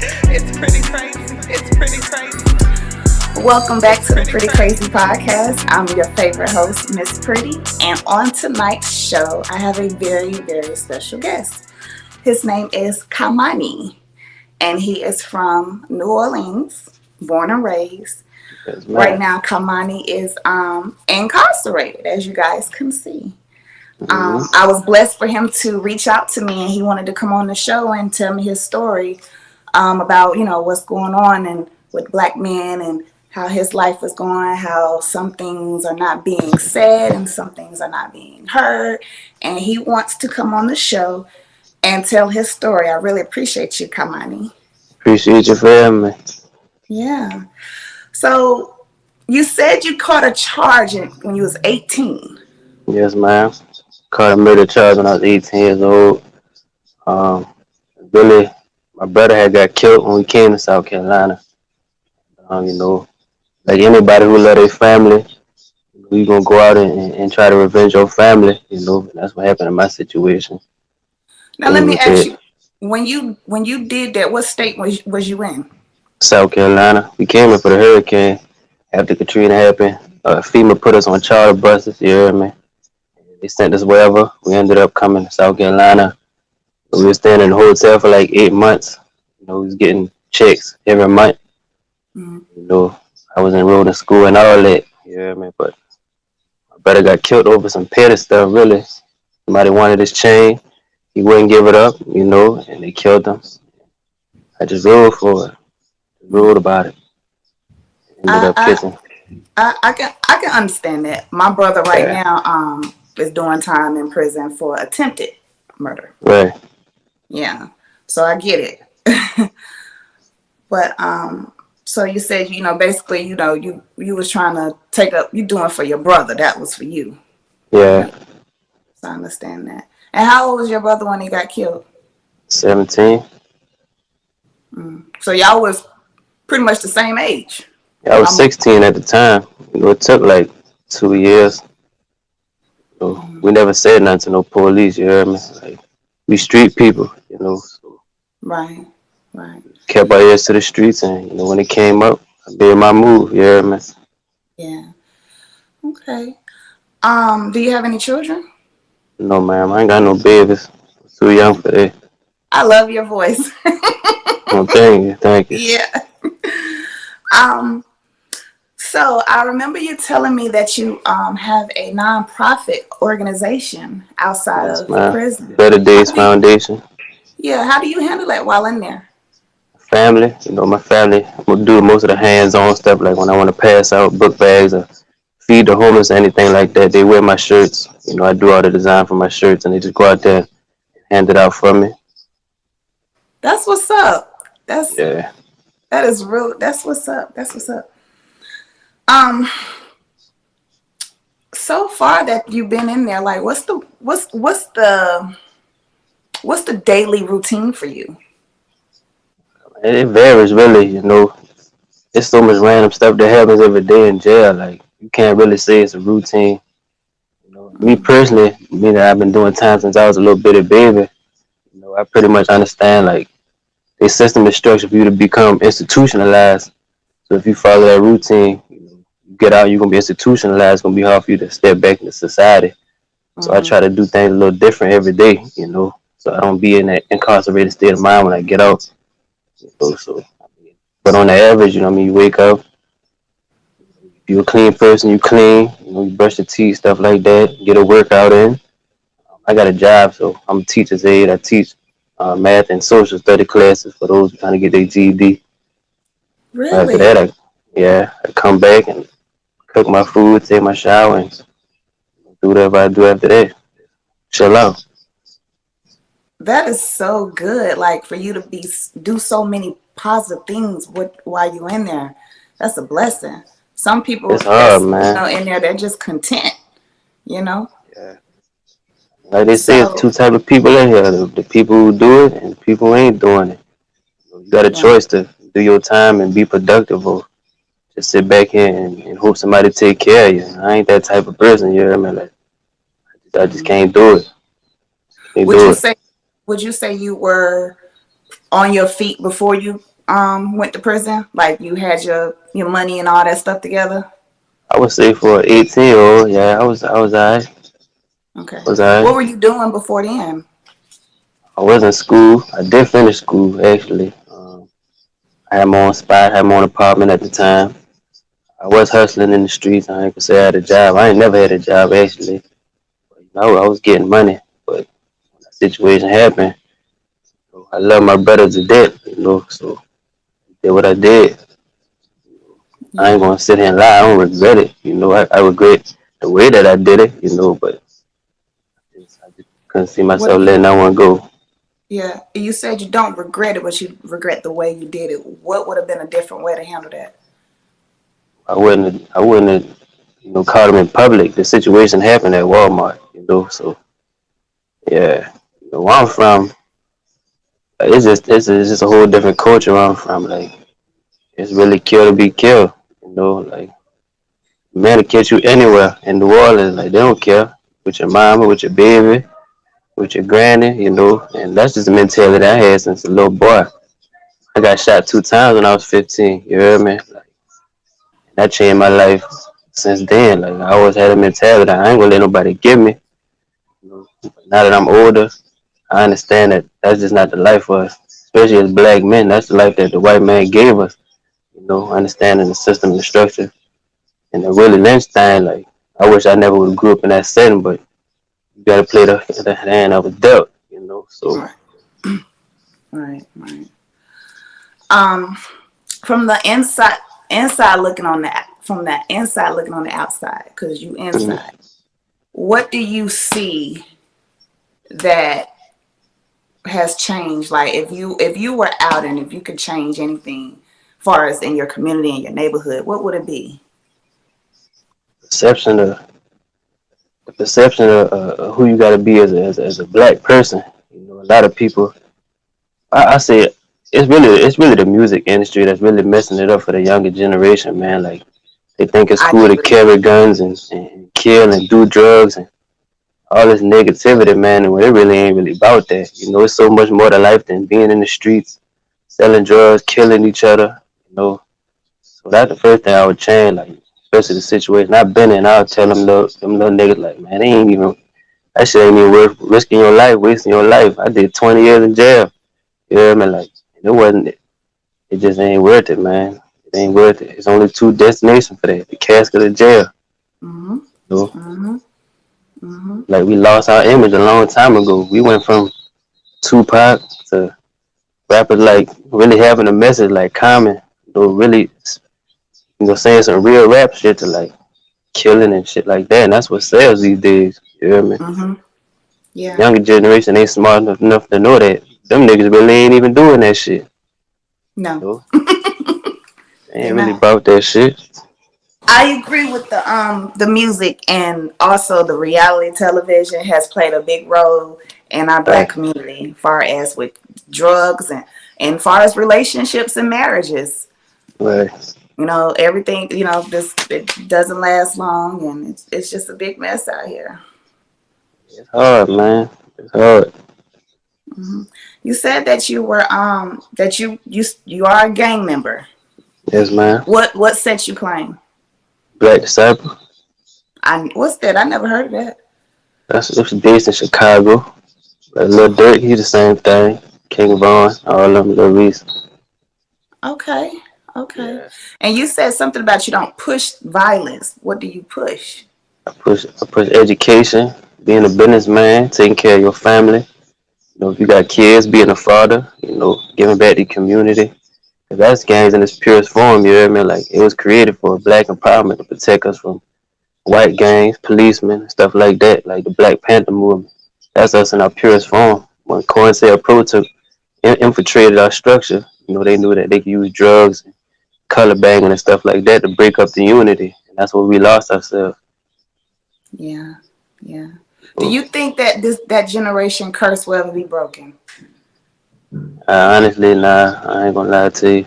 It's pretty crazy. It's pretty crazy. Welcome back to the Pretty Crazy Podcast. I'm your favorite host, Miss Pretty. And on tonight's show, I have a very, very special guest. His name is Kamani. And he is from New Orleans, born and raised. Yes, Right man. now, Kamani is incarcerated, as you guys can see. Hmm. I was blessed for him to reach out to me, and he wanted to come on the show and tell me his story about what's going on and with black men and how his life is going, how some things are not being said and some things are not being heard, and he wants to come on the show and tell his story. I really appreciate you, Kamani. Appreciate you for having me. Yeah. So you said you caught a charge when you was 18. Yes, man. Caught a murder charge when I was 18 years old. Um, really, my brother had got killed when we came to South Carolina. You know, like anybody who love their family, you gonna go out and try to revenge your family. You know, and that's what happened in my situation. Now let Came me with ask it, you, when you did that, what state was you in? South Carolina. We came in for the hurricane after Katrina happened. FEMA put us on charter buses. You hear me? They sent us wherever. We ended up coming to South Carolina. We were staying in the hotel for like 8 months. You know, we was getting checks every month. Mm. You know, I was enrolled in school and all that. You hear me? But my brother got killed over some petty stuff, really. Somebody wanted his chain. He wouldn't give it up, you know, and they killed him. I just ruled for it. Ruled about it. Ended I, up I kissing. I can understand that. My brother right Yeah. now is doing time in prison for attempted murder. Right. Yeah, so I get it. But so you said basically you was trying to take up you doing for your brother. That was for you. Yeah. Yeah, so I understand that. And how old was your brother when he got killed? 17. So y'all was pretty much the same age. I was Almost. 16 at the time. You know, it took like 2 years. We never said nothing to no police, you heard me? Like, we street people, you know. So Right, right. kept our ears to the streets, and you know, when it came up, I made my move, you heard me? Yeah. Okay. Do you have any children? No, ma'am, I ain't got no babies. I'm too young for that. I love your voice. No, thank you, thank you. Yeah. Um, so I remember you telling me that you have a nonprofit organization outside Yes, of ma'am. prison. Better How Days do you, Foundation. yeah, how do you handle that while in there? Family, you know, my family, I'm gonna do most of the hands-on stuff, like when I want to pass out book bags or feed the homeless or anything like that. They wear my shirts. You know, I do all the design for my shirts, and they just go out there and hand it out for me. That's what's up. Yeah. That is real. That's what's up. That's what's up. Um, so far that you've been in there, like what's the daily routine for you? It varies really, you know. It's so much random stuff that happens every day in jail. Like you can't really say it's a routine. You know, me Mm, personally, me that I've been doing time since I was a little bitty baby. You know, I pretty much understand like the system is structured for you to become institutionalized. So if you follow that routine, you know, you get out, you're gonna be institutionalized. It's gonna be hard for you to step back into society. So I mm-hmm. try to do things a little different every day. You know, so I don't be in that incarcerated state of mind when I get out. You know, so but on the average, you know, what I mean, you wake up. If you're a clean person, you clean. You know, you brush your teeth, stuff like that. Get a workout in. I got a job, so I'm a teacher's aide. I teach math and social study classes for those trying to get their GED. After that, Really? I come back and cook my food, take my shower, and do whatever I do after that. Chill out. That is so good. Like for you to do so many positive things while you in there. That's a blessing. Some It's people hard, that's man. in there they're just content, you know. Yeah. Like they say, it's So two type of people in here: the people who do it and the people who ain't doing it. You got a yeah. choice to do your time and be productive, or just sit back here and hope somebody take care of you. I ain't that type of person. You know what I mean? Like, I just Mhm. can't do it. Can't Would do you it. say would you say you were on your feet before you went to prison? Like you had your money and all that stuff together? I would say for an 18-year-old, yeah, I was alright. Okay. Was What alright. were you doing before then? I was in school. I did finish school actually. I had my own spot, had my own apartment at the time. I was hustling in the streets. I ain't gonna say I had a job. I ain't never had a job actually. I was getting money, but that situation happened. I love my brother to death, so I did what I did. I ain't Yeah. gonna sit here and lie. I don't regret it. I regret the way that I did it, but I just couldn't see What do myself letting you? that one go. Yeah. You said you don't regret it, but you regret the way you did it. What would have been a different way to handle that? I wouldn't have caught him in public. The situation happened at Walmart, so yeah. Where I'm from, like, it's just a whole different culture where I'm from. Like it's really kill to be killed, like man will catch you anywhere in New Orleans, like they don't care. With your mama, with your baby, with your granny, and that's just the mentality I had since a little boy. I got shot 2 times when I was 15. You heard me? Like that changed my life since then. Like I always had a mentality. I ain't gonna let nobody get me. But now that I'm older, I understand that that's just not the life for us. Especially as black men, that's the life that the white man gave us. Understanding the system, the structure, and the Willie Lynch thing. Like I wish I never would have grew up in that setting, but you gotta play the hand of a dealt. So Right. Right. Right. Um, from the inside looking on that, from that inside looking on the outside, because you mm, inside. What do you see that has changed? Like if you were out and if you could change anything, far as in your community and your neighborhood, what would it be? perception of the perception of who you gotta be as a black person. A lot of people. I say it's really the music industry that's really messing it up for the younger generation, man. Like they think it's I cool to agree. carry guns and kill and do drugs and all this negativity, man, and when it really ain't really about that. It's so much more to life than being in the streets, selling drugs, killing each other. So that's the first thing I would change, like, especially the situation I've been in. I'll tell them little niggas, like, man, that shit ain't even worth risking your life, wasting your life. I did 20 years in jail. You know what I mean? Like, it just ain't worth it, man. It ain't worth it. It's only two destinations for that: the casket or jail. Mhm. You know? Mhm. Mhm. Like, we lost our image a long time ago. We went from Tupac to rappers like really having a message like Common, really, saying some real rap shit to like killing and shit like that. And that's what sells these days. You hear me? Mhm. The Yeah. younger generation ain't smart enough to know that. Them niggas really ain't even doing that shit. You No, know? They they ain't really not. about that shit. I agree with the music, and also the reality television has played a big role in our black Right. community, far as with drugs and far as relationships and marriages. Right. Everything. This it doesn't last long, and it's just a big mess out here. It's hard, man. It's hard. Hmm. You said that you were that you are a gang member. Yes, man. What set you claim? Black Disciple. What's that? I never heard of that. It's based in Chicago. Like Lil Durk, he the same thing. King Von, all them Lil Reese. Okay, okay. Yeah. And you said something about you don't push violence. What do you push? I push education, being a businessman, taking care of your family. If you got kids, being a father, giving back to the community. 'Cause that's gangs in its purest form, you hear me? Like, it was created for black empowerment to protect us from white gangs, policemen, stuff like that, like the Black Panther movement. That's us in our purest form. When COINTELPRO took infiltrated our structure, they knew that they could use drugs, color banging, and stuff like that to break up the unity. And that's where we lost ourselves. Yeah, yeah. Do you think that that generation curse will ever be broken? Honestly, nah, I ain't gonna lie to you.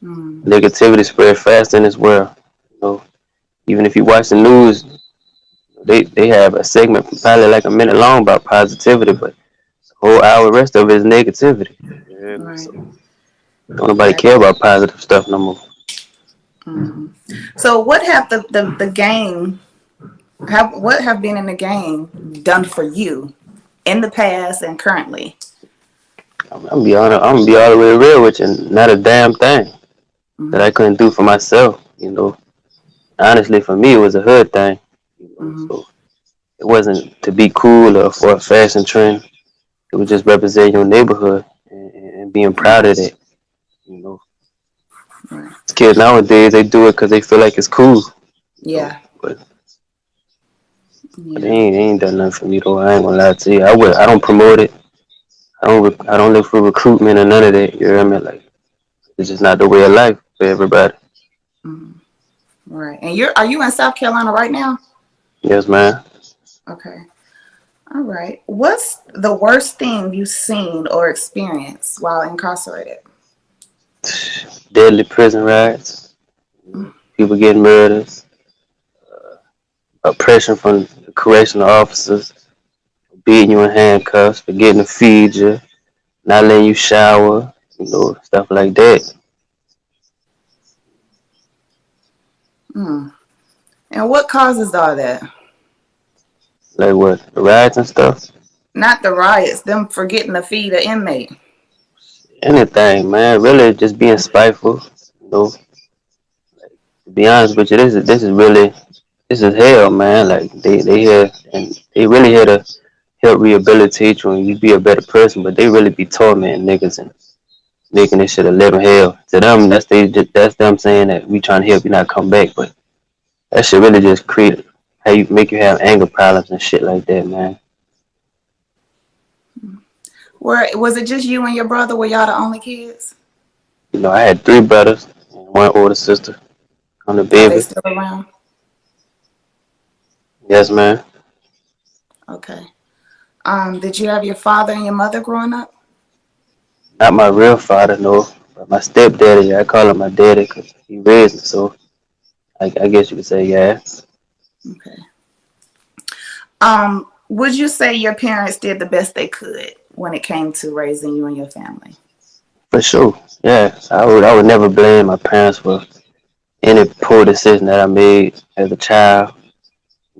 Hmm. Negativity spread fast in this world. You know, even if you watch the news, they have a segment probably like a minute long about positivity, but the whole hour rest of it is negativity. You hear me? Right. So Don't nobody Right. care about positive stuff no more. So what have the game have what have been in the game done for you in the past and currently? I'm gonna be honest. I'm gonna be all the way real with you. Not a damn thing that I Mm-hmm. couldn't do for myself. Honestly, for me, it was a hood thing. Mm-hmm. So it wasn't to be cool or for a fashion trend. It was just representing your neighborhood and being proud Right. of it. You know, Right. kids nowadays they do it because they feel like it's cool. Yeah. But Yeah. they ain't done nothing for me though. I ain't gonna lie to you. I don't promote it. I don't look for recruitment or none of that. You know what I mean? Like it's just not the way of life for everybody. Mm-hmm. Right. And are you in South Carolina right now? Yes, man. Okay. All right. What's the worst thing you've seen or experienced while incarcerated? Deadly prison riots. People getting murdered. Oppression from the correctional officers. Beating you in handcuffs. Forgetting to feed you. Not letting you shower. Stuff like that. Mm. And what causes all that? Like what? The riots and stuff. Not the riots, them forgetting to feed an inmate. Anything, man. Really, just being spiteful. To be honest with you, this is hell, man. Like they here and they really here to help rehabilitate you and you be a better person, but they really be tormenting niggas and making this shit a living hell. To them, that's them saying that we trying to help you not come back, but that shit really just create how you make you have anger problems and shit like that, man. Where was it just you and your brother? Were y'all the only kids? I had three brothers and one older sister. I'm the Are they baby. still around? Yes, man. Okay. Did you have your father and your mother growing up? Not my real father, no, but my stepdaddy. I call him my daddy because he raised me. So I guess you could say, yeah, Okay. Would you say your parents did the best they could when it came to raising you and your family? for sure. Yeah, I would never blame my parents for any poor decision that I made as a child.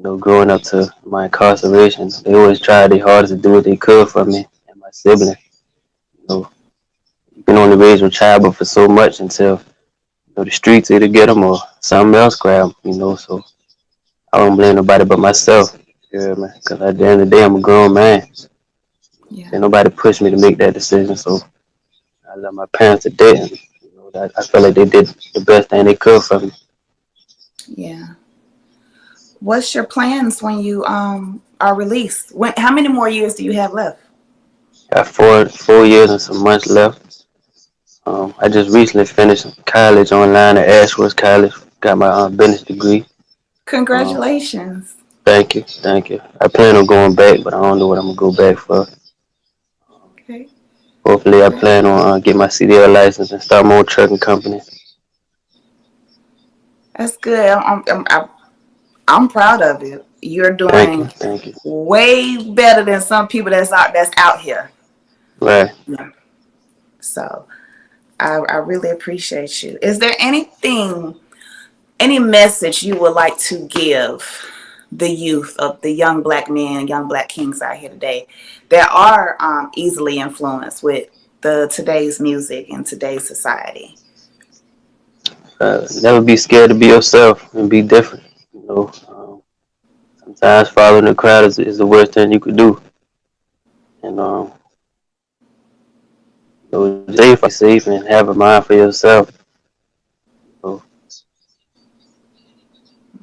Growing up to my incarceration, they always tried their hardest to do what they could for me and my sibling. You know, you can only raise your child but for so much until the streets either get them or something else grab them. So I don't blame nobody but myself. Yeah, man. Because at the end of the day, I'm a grown man. Yeah. Ain't nobody pushed me to make that decision. So I love my parents to death. And, I feel like they did the best thing they could for me. Yeah. What's your plans when you are released? How many more years do you have left? Got 4 years and some months left. I just recently finished college online at Ashworth College. Got my business degree. Um, Congratulations. thank you. I plan on going back, but I don't know what I'm gonna go back for. Okay. Hopefully, I Okay. plan on get my CDL license and start my own trucking company. That's good. I'm proud of you. You're doing Thank you. way better than some people that's out here. Right. Yeah. So I really appreciate you. Is there any message you would like to give the youth of the young black men, young black kings out here today that are easily influenced with the today's music and today's society? Never be scared to be yourself and be different. Sometimes following the crowd is the worst thing you could do. And just be safe and have a mind for yourself. So,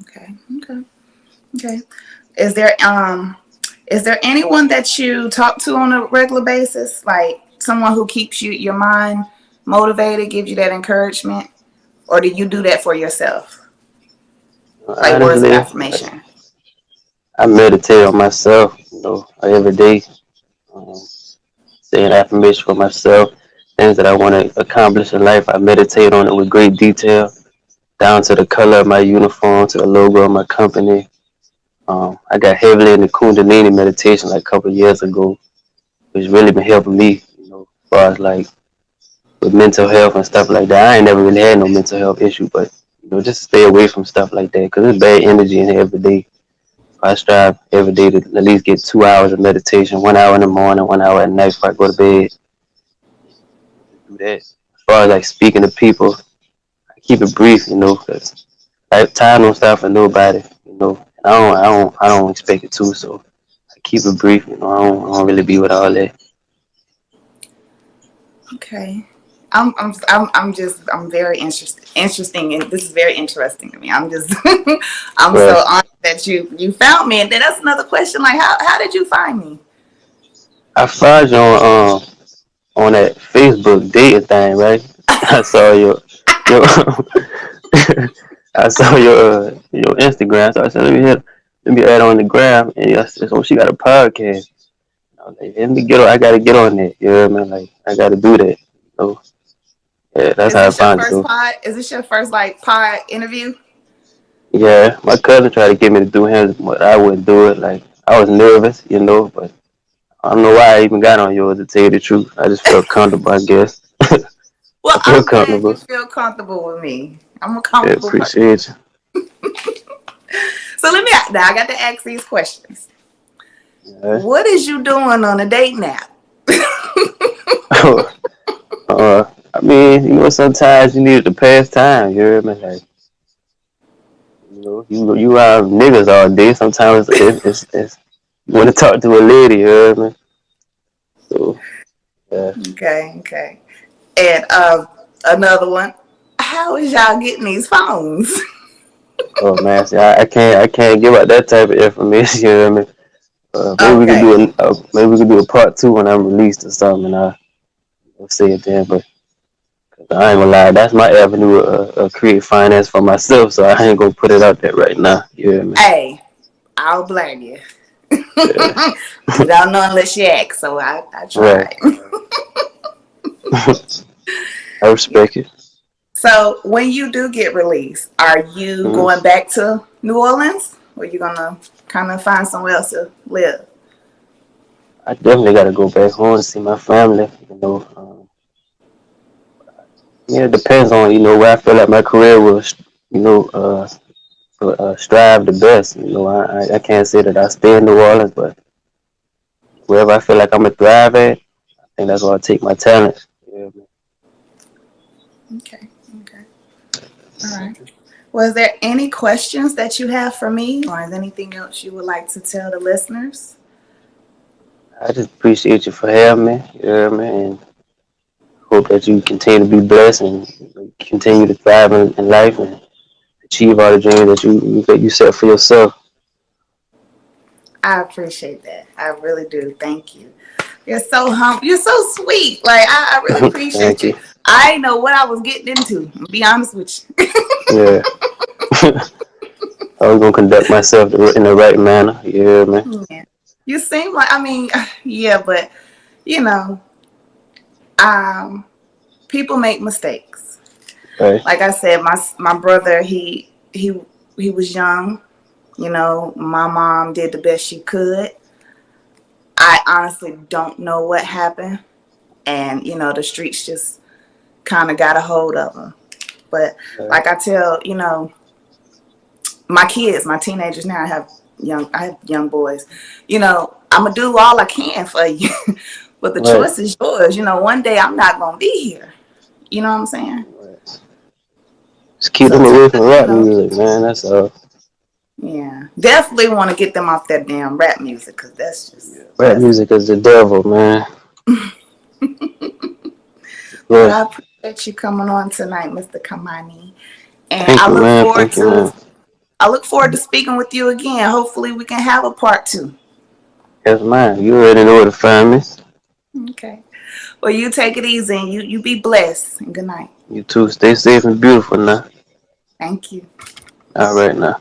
Okay. Okay. Okay. Is there um is there anyone that you talk to on a regular basis, like someone who keeps your mind motivated, gives you that encouragement, or do you do that for yourself, like words of honestly, affirmation? I meditate on myself. Every day, um, saying affirmation for myself, things that I want to accomplish in life. I meditate on it with great detail, down to the color of my uniform, to the logo of my company. I got heavily into Kundalini meditation like a couple of years ago, which really been helping me. As far as like with mental health and stuff like that. I ain't never really had no mental health issue, but just stay away from stuff like that because there's bad energy in here every day. I strive every day to at least get 2 hours of meditation, 1 hour in the morning, 1 hour at night before I go to bed. Do that. As far as like speaking to people, I keep it brief, because like, time don't stop for nobody. I don't expect it to, so I keep it brief. I don't really be with all that. Okay. I'm very interesting, and this is very interesting to me. I'm just I'm so Right. honored that you found me. And then that's another question, like how did you find me? I found you on that Facebook dating thing, right? I saw your I saw your Instagram. So I said, let me add on the gram, and I said, so she got a podcast. I was like, let me get on. I gotta get on that. You know what I mean? Like I gotta do that. So yeah, that's Is how I this your found it. first So pod? Is this your first like pod interview? yeah, my cousin tried to get me to do him, but I wouldn't do it. Like I was nervous, but I don't know why I even got on yours to tell you the truth. I just felt comfortable, I guess. Well, I feel I'm glad you comfortable. feel comfortable with me. I'm a Yeah, comfortable person. appreciate So now I got to ask these questions. you. What is you doing on a date nap? I mean, sometimes you need to pass time. You hear me? Like, you around niggas all day. Sometimes it's you want to talk to a lady. You hear me? So yeah. Okay. And another one. How is y'all getting these phones? Oh man, see, I can't give out that type of information. You hear me? Maybe we could Okay. do a part two when I'm released or something, and I'll say it then. But I ain't gonna lie, that's my avenue of create finance for myself. So I ain't gonna put it out there right now. You hear me? Hey, I'll blame you. Yeah. You don't know unless you ask, so I Right. tried. I Yeah. respect it. So when you do get released, are you Hmm. going back to New Orleans, or you gonna kind of find somewhere else to live? I definitely got to go back home to see my family. Yeah, it depends on where I feel like my career will, you know, uh, strive the best. I can't say that I stay in New Orleans, but wherever I feel like I'm gonna thrive at, I think that's where I take my talents. Yeah, Okay. Okay. All right. Was there any questions that you have for me, or is anything else you would like to tell the listeners? I just appreciate you for having me. Yeah, man, and hope that you continue to be blessed and continue to thrive in life and achieve all the dreams that you set for yourself. I appreciate that. I really do. Thank you. You're so You're so sweet. Like I really Thank appreciate you. you. I didn't know what I was getting into. I'll be honest with you. Yeah. I was gonna conduct myself in the right manner. Yeah, man. Yeah. You seem like yeah, but you know, um, people make mistakes. Right. Like I said, my brother, he was young. My mom did the best she could. I honestly don't know what happened, and the streets just kind of got a hold of him. But Right. like I tell, my kids, my teenagers now, I have young boys. I'm gonna do all I can for you, but the Right. choice is yours. One day I'm not gonna be here. You know what I'm saying? Right. Just keep So them away from just rap music, man. That's all. yeah, definitely want to get them off that damn rap music because Rap that's. music is the devil, man. But Yeah. I appreciate you coming on tonight, Mr. Kamani, and Thank you, man. Thank you, man. I look forward to speaking with you again. Hopefully, we can have a part two. Yes, man. You already know where to find me. Okay. Well, you take it easy and you be blessed. And good night. You too. Stay safe and beautiful now. Thank you. All right now.